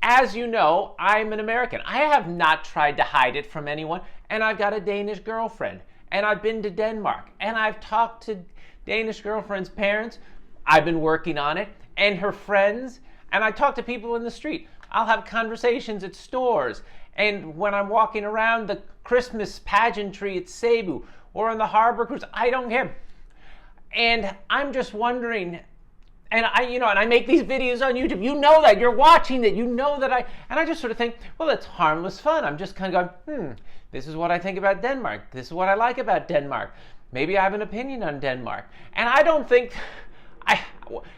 as you know, I'm an American. I have not tried to hide it from anyone, and I've got a Danish girlfriend, and I've been to Denmark, and I've talked to Danish girlfriend's parents. I've been working on it, and her friends, and I talk to people in the street. I'll have conversations at stores, and when I'm walking around the Christmas pageantry at Cebu or on the harbor cruise, I don't care. And I'm just wondering, and I make these videos on YouTube. You know that, you're watching that, you know that and I just sort of think, well, it's harmless fun. I'm just kind of going, this is what I think about Denmark. This is what I like about Denmark. Maybe I have an opinion on Denmark. And I don't think,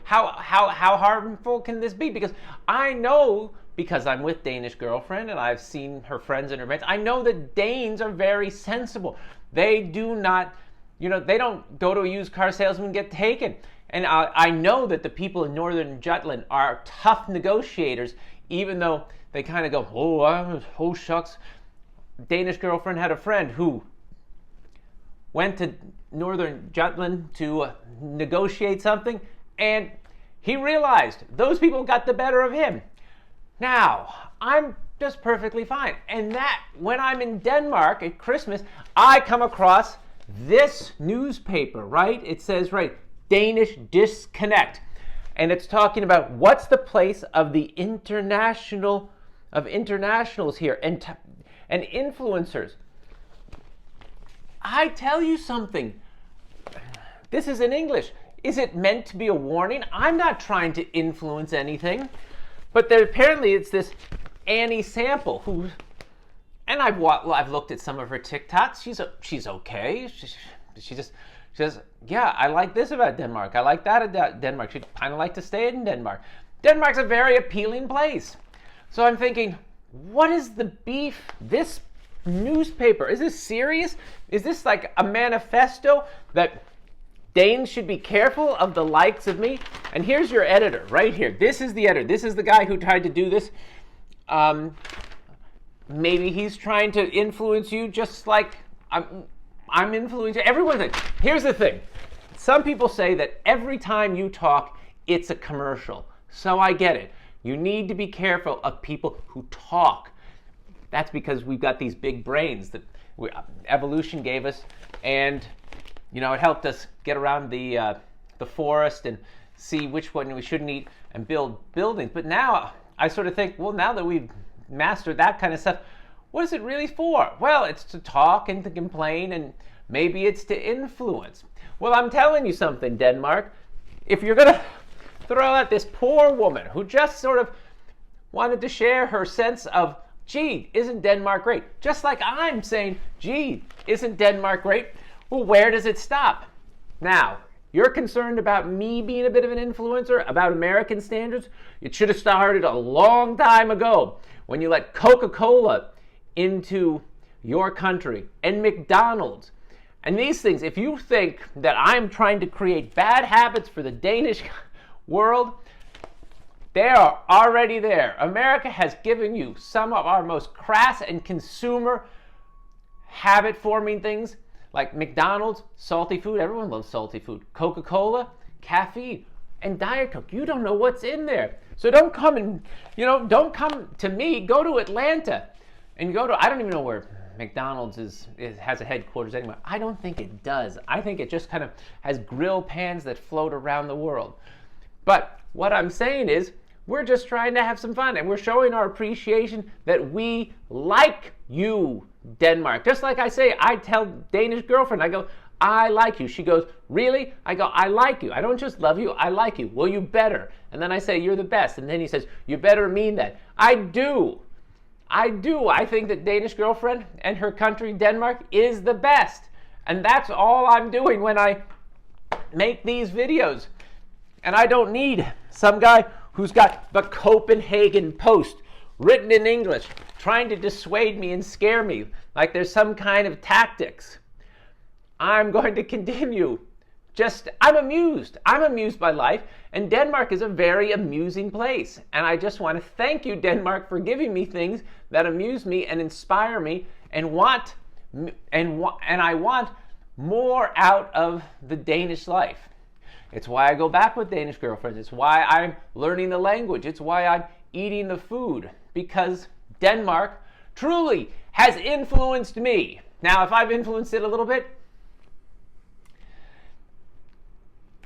how harmful can this be? Because I know, because I'm with Danish girlfriend and I've seen her friends and her mates, I know that Danes are very sensible. They do not, they don't go to a used car salesman and get taken. And I know that the people in northern Jutland are tough negotiators, even though they kind of go, oh shucks. Danish girlfriend had a friend who went to northern Jutland to negotiate something, and he realized those people got the better of him. Now, I'm just perfectly fine. And that, when I'm in Denmark at Christmas, I come across this newspaper, right? It says, right, Danish disconnect. And it's talking about what's the place of the internationals here and influencers. I tell you something. This is in English. Is it meant to be a warning? I'm not trying to influence anything. But apparently it's this Annie Sample who, and I've looked at some of her TikToks. She's okay. She says, yeah, I like this about Denmark. I like that about Denmark. She'd kind of like to stay in Denmark. Denmark's a very appealing place. So I'm thinking, what is the beef? This newspaper, is this serious? Is this like a manifesto that Danes should be careful of the likes of me? And here's your editor right here. This is the editor. This is the guy who tried to do this. Maybe he's trying to influence you just like I'm influencing everyone. Here's the thing. Some people say that every time you talk, it's a commercial. So I get it. You need to be careful of people who talk. That's because we've got these big brains that evolution gave us, and it helped us get around the forest and see which one we shouldn't eat and build buildings. But now I sort of think, well, now that we've mastered that kind of stuff, what is it really for? Well, it's to talk and to complain, and maybe it's to influence. Well, I'm telling you something, Denmark. If you're going to throw out this poor woman who just sort of wanted to share her sense of, gee, isn't Denmark great? Just like I'm saying, gee, isn't Denmark great? Well, where does it stop? Now, you're concerned about me being a bit of an influencer, about American standards? It should have started a long time ago when you let Coca-Cola into your country and McDonald's. And these things, if you think that I'm trying to create bad habits for the Danish world, they are already there. America has given you some of our most crass and consumer habit-forming things, like McDonald's, salty food. Everyone loves salty food. Coca-Cola, caffeine, and Diet Coke. You don't know what's in there. So don't come to me. Go to Atlanta and I don't even know where McDonald's has a headquarters anyway. I don't think it does. I think it just kind of has grill pans that float around the world. But what I'm saying is, we're just trying to have some fun, and we're showing our appreciation that we like you, Denmark. Just like I say, I tell Danish girlfriend, I go, I like you. She goes, really? I go, I like you. I don't just love you, I like you. Well, you better. And then I say, you're the best. And then he says, you better mean that. I do. I think that Danish girlfriend and her country, Denmark, is the best. And that's all I'm doing when I make these videos. And I don't need some guy who's got the Copenhagen Post written in English trying to dissuade me and scare me like there's some kind of tactics. I'm going to continue. I'm amused. I'm amused by life, and Denmark is a very amusing place. And I just want to thank you, Denmark, for giving me things that amuse me and inspire me, and I want more out of the Danish life. It's why I go back with Danish girlfriends. It's why I'm learning the language. It's why I'm eating the food, because Denmark truly has influenced me. Now, if I've influenced it a little bit,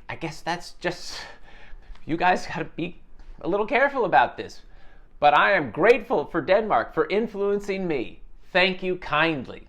I guess that's just, you guys got to be a little careful about this. But I am grateful for Denmark for influencing me. Thank you kindly.